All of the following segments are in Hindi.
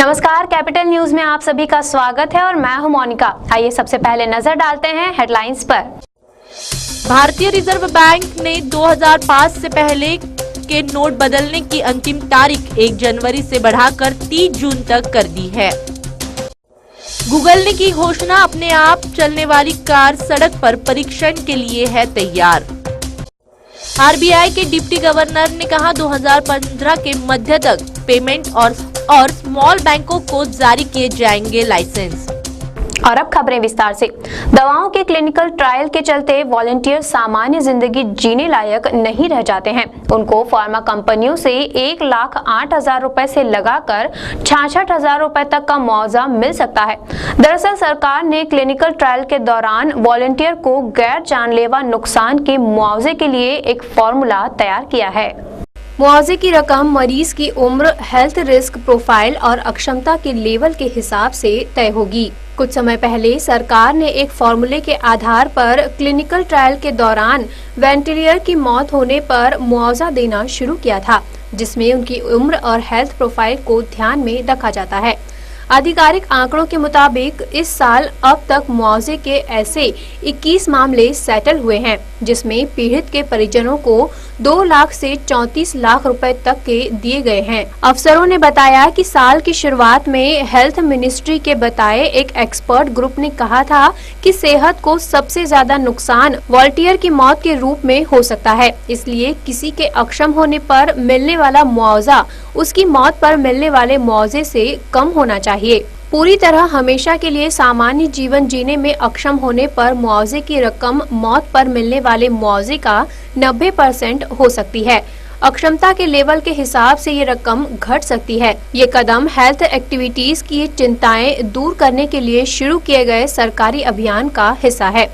नमस्कार, कैपिटल न्यूज में आप सभी का स्वागत है और मैं हूं मोनिका। आइए सबसे पहले नजर डालते हैं हेडलाइंस पर। भारतीय रिजर्व बैंक ने 2005 से पहले के नोट बदलने की अंतिम तारीख 1 जनवरी से बढ़ाकर 30 जून तक कर दी है। गूगल ने की घोषणा, अपने आप चलने वाली कार सड़क पर परीक्षण के लिए है तैयार। आरबीआई के डिप्टी गवर्नर ने कहा 2015 के मध्य तक पेमेंट और स्मॉल बैंकों को जारी किए जाएंगे लाइसेंस। और अब खबरें विस्तार से। दवाओं के क्लिनिकल ट्रायल के चलते वॉलंटियर सामान्य जिंदगी जीने लायक नहीं रह जाते हैं। उनको फार्मा कंपनियों से 1,08,000 रुपए से लगाकर 66,000 रुपए तक का मुआवजा मिल सकता है। दरअसल सरकार ने क्लिनिकल ट्रायल के दौरान वॉलंटियर को गैर जानलेवा नुकसान के मुआवजे के लिए एक फॉर्मूला तैयार किया है। मुआवजे की रकम मरीज की उम्र, हेल्थ रिस्क प्रोफाइल और अक्षमता के लेवल के हिसाब से तय होगी। कुछ समय पहले सरकार ने एक फॉर्मूले के आधार पर क्लिनिकल ट्रायल के दौरान वेंटिलेटर की मौत होने पर मुआवजा देना शुरू किया था, जिसमें उनकी उम्र और हेल्थ प्रोफाइल को ध्यान में रखा जाता है। आधिकारिक आंकड़ों के मुताबिक इस साल अब तक मुआवजे के ऐसे 21 मामले सेटल हुए हैं, जिसमें पीड़ित के परिजनों को 2 लाख से 34 लाख रुपए तक के दिए गए हैं। अफसरों ने बताया कि साल की शुरुआत में हेल्थ मिनिस्ट्री के बताए एक एक्सपर्ट ग्रुप ने कहा था कि सेहत को सबसे ज्यादा नुकसान वॉलंटियर की मौत के रूप में हो सकता है, इसलिए किसी के अक्षम होने पर मिलने वाला मुआवजा उसकी मौत पर मिलने वाले मुआवजे से कम होना चाहिए। पूरी तरह हमेशा के लिए सामान्य जीवन जीने में अक्षम होने पर मुआवजे की रकम मौत पर मिलने वाले मुआवजे का 90% हो सकती है। अक्षमता के लेवल के हिसाब से ये रकम घट सकती है। ये कदम हेल्थ एक्टिविटीज की चिंताएं दूर करने के लिए शुरू किए गए सरकारी अभियान का हिस्सा है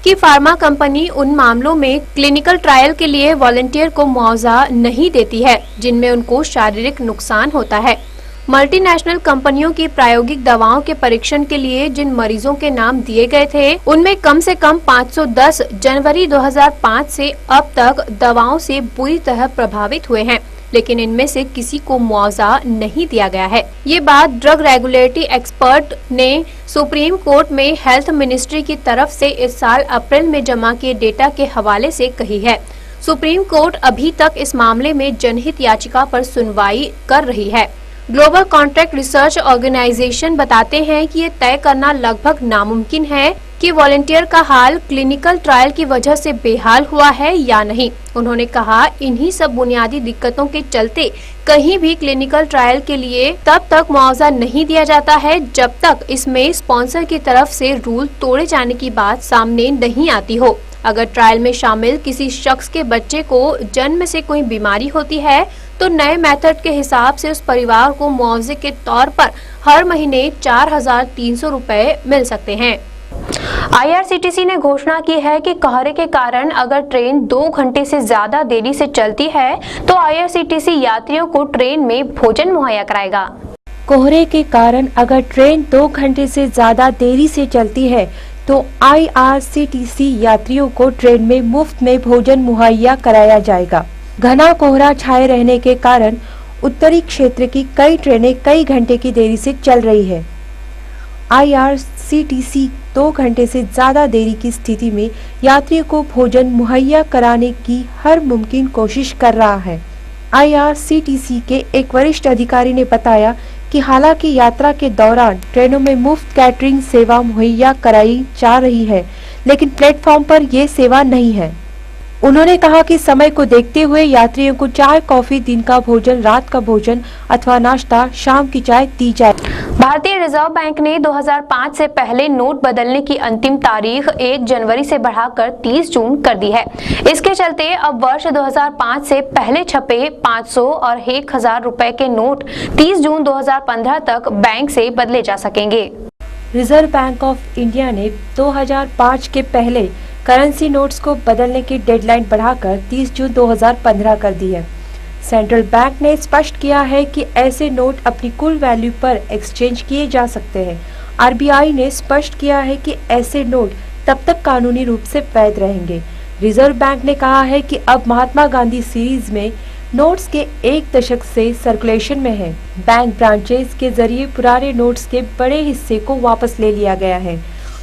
कि फार्मा कंपनी उन मामलों में क्लिनिकल ट्रायल के लिए वॉलंटियर को मुआवजा नहीं देती है जिनमें उनको शारीरिक नुकसान होता है। मल्टीनेशनल कंपनियों की प्रायोगिक दवाओं के परीक्षण के लिए जिन मरीजों के नाम दिए गए थे, उनमें कम से कम 510 जनवरी 2005 से अब तक दवाओं से बुरी तरह प्रभावित हुए हैं, लेकिन इनमें से किसी को मुआवजा नहीं दिया गया है। ये बात ड्रग रेगुलेटरी एक्सपर्ट ने सुप्रीम कोर्ट में हेल्थ मिनिस्ट्री की तरफ से इस साल अप्रैल में जमा किए डेटा के हवाले से कही है। सुप्रीम कोर्ट अभी तक इस मामले में जनहित याचिका पर सुनवाई कर रही है। ग्लोबल कॉन्ट्रैक्ट रिसर्च ऑर्गेनाइजेशन बताते हैं कि ये तय करना लगभग नामुमकिन है कि वॉलंटियर का हाल क्लिनिकल ट्रायल की वजह से बेहाल हुआ है या नहीं। उन्होंने कहा, इन्हीं सब बुनियादी दिक्कतों के चलते कहीं भी क्लिनिकल ट्रायल के लिए तब तक मुआवजा नहीं दिया जाता है जब तक इसमें स्पॉन्सर की तरफ से रूल तोड़े जाने की बात सामने नहीं आती हो। अगर ट्रायल में शामिल किसी शख्स के बच्चे को जन्म से कोई बीमारी होती है तो नए मेथड के हिसाब से उस परिवार को मुआवजे के तौर पर हर महीने 4,300 रुपए मिल सकते हैं। आईआरसीटीसी ने घोषणा की है कि कोहरे के कारण अगर ट्रेन 2 घंटे से ज्यादा देरी से चलती है तो आईआरसीटीसी यात्रियों को ट्रेन में भोजन मुहैया कराएगा। कोहरे के कारण अगर ट्रेन 2 घंटे से ज्यादा देरी से चलती है तो आईआरसीटीसी यात्रियों को ट्रेन में मुफ्त में भोजन मुहैया कराया जाएगा। घना कोहरा छाए रहने के कारण उत्तरी क्षेत्र की कई ट्रेनें कई घंटे की देरी से चल रही है। आईआरसीटीसी 2 घंटे से ज्यादा देरी की स्थिति में यात्रियों को भोजन मुहैया कराने की हर मुमकिन कोशिश कर रहा है। आईआरसीटीसी के एक वरिष्ठ अधिकारी ने बताया कि हालांकि यात्रा के दौरान ट्रेनों में मुफ्त कैटरिंग सेवा मुहैया कराई जा रही है, लेकिन प्लेटफॉर्म पर ये सेवा नहीं है। उन्होंने कहा कि समय को देखते हुए यात्रियों को चाय, कॉफी, दिन का भोजन, रात का भोजन अथवा नाश्ता, शाम की चाय दी जाए। भारतीय रिजर्व बैंक ने 2005 से पहले नोट बदलने की अंतिम तारीख 1 जनवरी से बढ़ाकर 30 जून कर दी है। इसके चलते अब वर्ष 2005 से पहले छपे 500 और 1,000 रुपए के नोट 30 जून 2015 तक बैंक से बदले जा सकेंगे। रिजर्व बैंक ऑफ इंडिया ने 2005 के पहले करेंसी नोट्स को बदलने की डेडलाइन बढ़ाकर 30 जून 2015 कर दी है। सेंट्रल बैंक ने स्पष्ट किया है कि ऐसे नोट अपनी कुल वैल्यू पर एक्सचेंज किए जा सकते हैं। आरबीआई ने स्पष्ट किया है कि ऐसे नोट तब तक कानूनी रूप से वैध रहेंगे। रिजर्व बैंक ने कहा है कि अब महात्मा गांधी सीरीज में नोट्स के एक दशक से सर्कुलेशन में है। बैंक ब्रांचेस के जरिए पुराने नोट्स के बड़े हिस्से को वापस ले लिया गया है।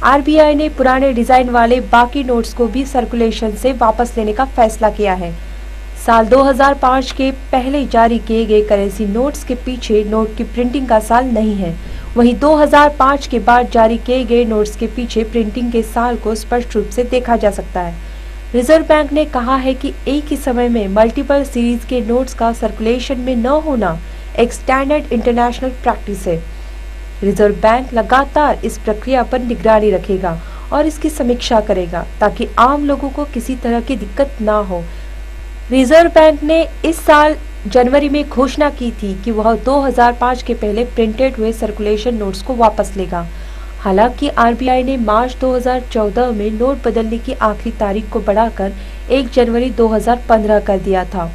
आरबीआई ने पुराने डिजाइन वाले बाकी नोट्स को भी सर्कुलेशन से वापस लेने का फैसला किया है। साल 2005 के पहले जारी किए गए करेंसी नोट्स के पीछे नोट की प्रिंटिंग का साल नहीं है। वहीं 2005 के बाद जारी किए गए नोट्स के पीछे प्रिंटिंग के साल को स्पष्ट रूप से देखा जा सकता है। रिजर्व बैंक ने कहा है कि एक ही समय में मल्टीपल सीरीज के नोट्स का सर्कुलेशन में न होना एक स्टैंडर्ड इंटरनेशनल प्रैक्टिस है। रिजर्व बैंक लगातार इस प्रक्रिया पर निगरानी रखेगा और इसकी समीक्षा करेगा ताकि आम लोगों को किसी तरह की दिक्कत ना हो। रिजर्व बैंक ने इस साल जनवरी में घोषणा की थी कि वह 2005 के पहले प्रिंटेड हुए सर्कुलेशन नोट्स को वापस लेगा। हालांकि आरबीआई ने मार्च 2014 में नोट बदलने की आखिरी तारीख को बढ़ाकर 1 जनवरी 2015 कर दिया था।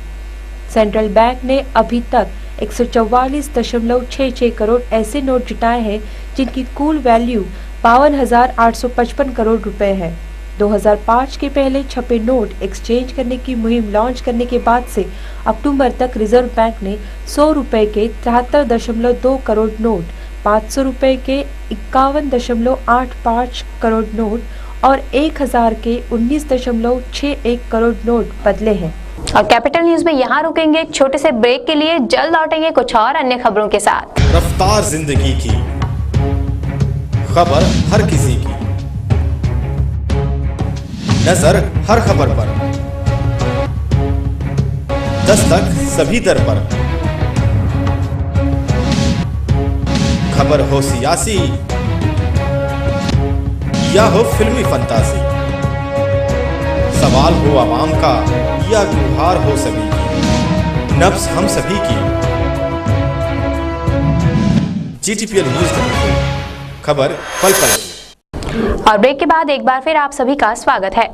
सेंट्रल बैंक ने अभी तक 144.66 करोड़ ऐसे नोट जुटाए हैं जिनकी कुल वैल्यू 52,855 करोड़ रुपए है। 2005 के पहले छपे नोट एक्सचेंज करने की मुहिम लॉन्च करने के बाद से अक्टूबर तक रिजर्व बैंक ने 100 रुपए के 73.2 करोड़ नोट, 500 रुपए के 51.85 करोड़ नोट और 1000 के 19.61 करोड़ नोट बदले हैं। और कैपिटल न्यूज में यहाँ रुकेंगे एक छोटे से ब्रेक के लिए, जल्द लौटेंगे कुछ और अन्य खबरों के साथ। रफ्तार जिंदगी की खबर हर किसी की, नजर हर खबर पर, दस्तक सभी दर पर। खबर हो सियासी या हो फिल्मी फंतासी, सवाल हो आवाम का या गुहार हो सभी की, नब्ज हम सभी की। GTPL न्यूज़, खबर पल पल की। और ब्रेक के बाद एक बार फिर आप सभी का स्वागत है।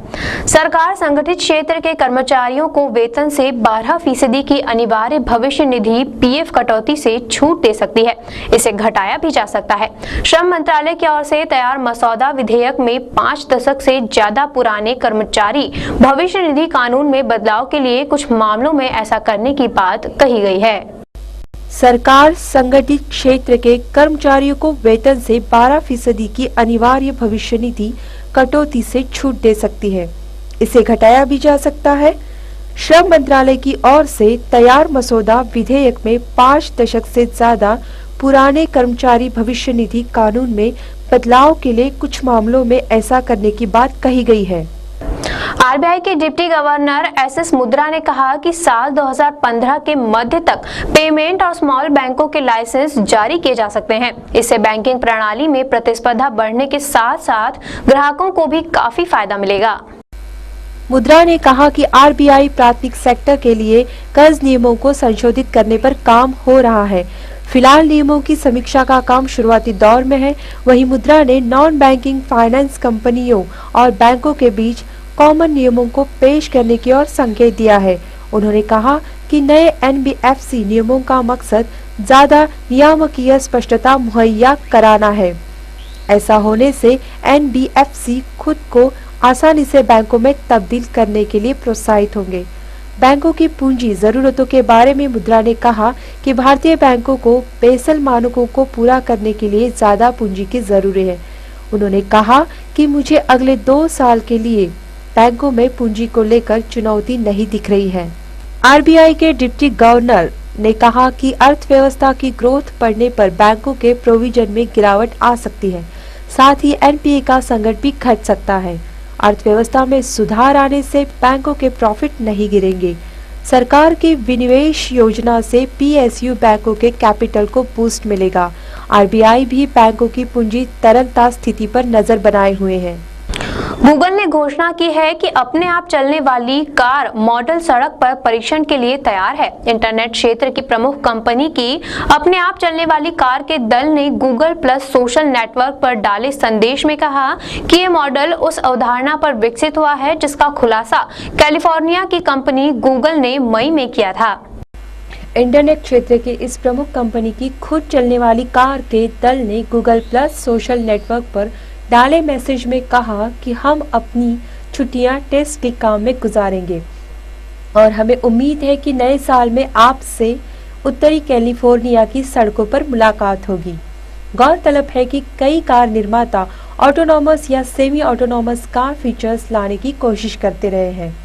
सरकार संगठित क्षेत्र के कर्मचारियों को वेतन से 12% की अनिवार्य भविष्य निधि पीएफ कटौती से छूट दे सकती है। इसे घटाया भी जा सकता है। श्रम मंत्रालय की ओर से तैयार मसौदा विधेयक में 5 दशक से ज्यादा पुराने कर्मचारी भविष्य निधि कानून में बदलाव के लिए कुछ मामलों में ऐसा करने की बात कही गई है। सरकार संगठित क्षेत्र के कर्मचारियों को वेतन से 12% की अनिवार्य भविष्य निधि कटौती से छूट दे सकती है। इसे घटाया भी जा सकता है। श्रम मंत्रालय की ओर से तैयार मसौदा विधेयक में 5 दशक से ज्यादा पुराने कर्मचारी भविष्य निधि कानून में बदलाव के लिए कुछ मामलों में ऐसा करने की बात कही गई है। आरबीआई के डिप्टी गवर्नर एसएस मुद्रा ने कहा कि साल 2015 के मध्य तक पेमेंट और स्मॉल बैंकों के लाइसेंस जारी किए जा सकते हैं। इससे बैंकिंग प्रणाली में प्रतिस्पर्धा बढ़ने के साथ साथ ग्राहकों को भी काफी फायदा मिलेगा। मुद्रा ने कहा कि आरबीआई प्राथमिक सेक्टर के लिए कर्ज नियमों को संशोधित करने पर काम हो रहा है। फिलहाल नियमों की समीक्षा का काम शुरुआती दौर में है। वहीं मुद्रा ने नॉन बैंकिंग फाइनेंस कंपनियों और बैंकों के बीच कॉमन नियमों को पेश करने की ओर संकेत दिया है। उन्होंने कहा कि नए एनबीएफसी नियमों का मकसद ज्यादा नियामकीय स्पष्टता मुहैया कराना है। ऐसा होने से एनबीएफसी खुद को आसानी से बैंकों में तब्दील करने के लिए प्रोत्साहित होंगे। बैंकों की पूंजी जरूरतों के बारे में मुद्रा ने कहा कि भारतीय बैंकों को बेसल मानकों को पूरा करने के लिए ज्यादा पूंजी की जरूरत है। उन्होंने कहा कि मुझे अगले 2 साल के लिए बैंकों में पूंजी को लेकर चुनौती नहीं दिख रही है। आरबीआई के डिप्टी गवर्नर ने कहा कि अर्थव्यवस्था की ग्रोथ बढ़ने पर बैंकों के प्रोविजन में गिरावट आ सकती है। साथ ही एनपीए का संकट भी घट सकता है। अर्थव्यवस्था में सुधार आने से बैंकों के प्रॉफिट नहीं गिरेंगे। सरकार की विनिवेश योजना से पीएसयू बैंकों के कैपिटल को बूस्ट मिलेगा। आरबीआई भी बैंकों की पूंजी तरलता स्थिति पर नजर बनाए हुए है। गूगल ने घोषणा की है कि अपने आप चलने वाली कार मॉडल सड़क पर परीक्षण के लिए तैयार है। इंटरनेट क्षेत्र की प्रमुख कंपनी की अपने आप चलने वाली कार के दल ने गूगल प्लस सोशल नेटवर्क पर डाले संदेश में कहा कि ये मॉडल उस अवधारणा पर विकसित हुआ है जिसका खुलासा कैलिफोर्निया की कंपनी गूगल ने मई में किया था। इंटरनेट क्षेत्र की इस प्रमुख कंपनी की खुद चलने वाली कार के दल ने गूगल प्लस सोशल नेटवर्क पर डाले मैसेज में कहा कि हम अपनी छुट्टियां टेस्ट के काम में गुजारेंगे। और हमें उम्मीद है कि नए साल में आपसे उत्तरी कैलिफोर्निया की सड़कों पर मुलाकात होगी। गौरतलब है कि कई कार निर्माता ऑटोनॉमस या सेमी ऑटोनॉमस कार फीचर्स लाने की कोशिश करते रहे हैं,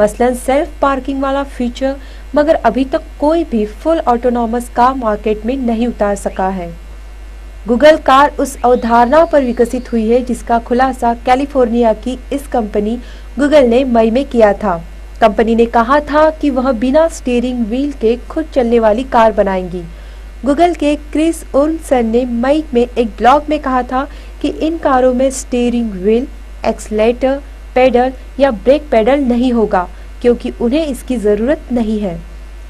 मसलन सेल्फ पार्किंग वाला फीचर, मगर अभी तक कोई भी फुल ऑटोनॉमस कार मार्केट में नहीं उतार सका है। गूगल कार उस अवधारणा पर विकसित हुई है जिसका खुलासा कैलिफोर्निया की इस कंपनी गूगल ने मई में किया था। कंपनी ने कहा था कि वह बिना स्टीयरिंग व्हील के खुद चलने वाली कार बनाएंगी। गूगल के क्रिस ओल्सन ने मई में एक ब्लॉग में कहा था कि इन कारों में स्टीयरिंग व्हील, एक्सीलरेटर पेडल या ब्रेक पेडल नहीं होगा क्योंकि उन्हें इसकी ज़रूरत नहीं है।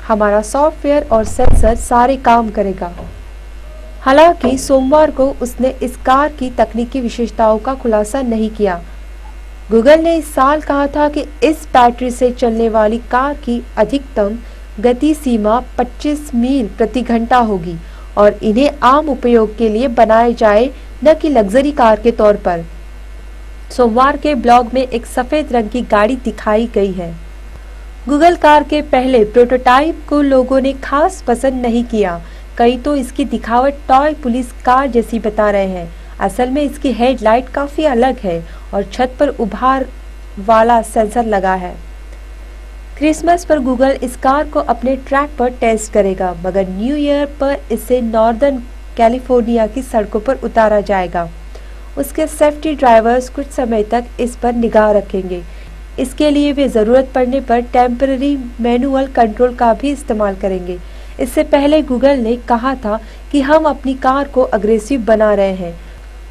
हमारा सॉफ्टवेयर और सेंसर सारे काम करेगा। हालांकि सोमवार को उसने इस कार की तकनीकी विशेषताओं का खुलासा नहीं किया। गूगल ने इस साल कहा था कि इस बैटरी से चलने वाली कार की अधिकतम गति सीमा 25 मील प्रति घंटा होगी और इन्हें आम उपयोग के लिए बनाए जाए, न कि लग्जरी कार के तौर पर। सोमवार के ब्लॉग में एक सफेद रंग की गाड़ी दिखाई गई है। गूगल कार के पहले प्रोटोटाइप को लोगों ने खास पसंद नहीं किया। कई तो इसकी दिखावट टॉय पुलिस कार जैसी बता रहे हैं। असल में इसकी हेडलाइट काफी अलग है और छत पर उभार वाला सेंसर लगा है। क्रिसमस पर गूगल इस कार को अपने ट्रैक पर टेस्ट करेगा, मगर न्यू ईयर पर इसे नॉर्दर्न कैलिफोर्निया की सड़कों पर उतारा जाएगा। उसके सेफ्टी ड्राइवर्स कुछ समय तक इस पर निगाह रखेंगे। इसके लिए वे ज़रूरत पड़ने पर टेम्पररी मैनुअल कंट्रोल का भी इस्तेमाल करेंगे। इससे पहले गूगल ने कहा था कि हम अपनी कार को अग्रेसिव बना रहे हैं।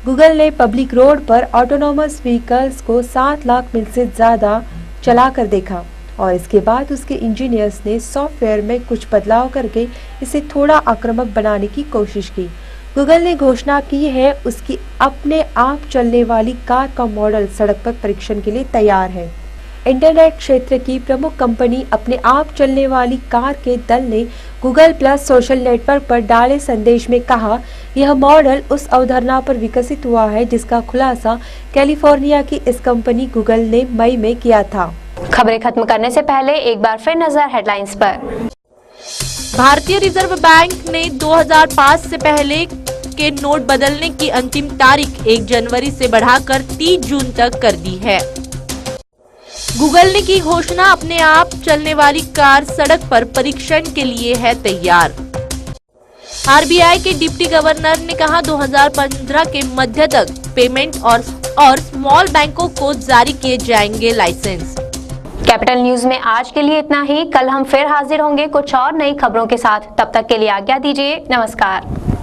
गूगल ने पब्लिक रोड पर ऑटोनॉमस व्हीकल्स को 7 लाख मील से ज़्यादा चलाकर देखा और इसके बाद उसके इंजीनियर्स ने सॉफ्टवेयर में कुछ बदलाव करके इसे थोड़ा आक्रामक बनाने की कोशिश की। गूगल ने घोषणा की है उसकी अपने आप चलने वाली कार का मॉडल सड़क पर परीक्षण के लिए तैयार है। इंटरनेट क्षेत्र की प्रमुख कंपनी अपने आप चलने वाली कार के दल ने गूगल प्लस सोशल नेटवर्क पर डाले संदेश में कहा, यह मॉडल उस अवधारणा पर विकसित हुआ है जिसका खुलासा कैलिफोर्निया की इस कंपनी गूगल ने मई में किया था। खबरें खत्म करने से पहले एक बार फिर नजर हेडलाइंस पर। भारतीय रिजर्व बैंक ने 2005 से पहले के नोट बदलने की अंतिम तारीख 1 जनवरी से बढ़ाकर 30 जून तक कर दी है। गूगल ने की घोषणा, अपने आप चलने वाली कार सड़क पर परीक्षण के लिए है तैयार। आरबीआई के डिप्टी गवर्नर ने कहा 2015 के मध्य तक पेमेंट और स्मॉल बैंकों को जारी किए जाएंगे लाइसेंस। कैपिटल न्यूज में आज के लिए इतना ही। कल हम फिर हाजिर होंगे कुछ और नई खबरों के साथ। तब तक के लिए आज्ञा दीजिए। नमस्कार।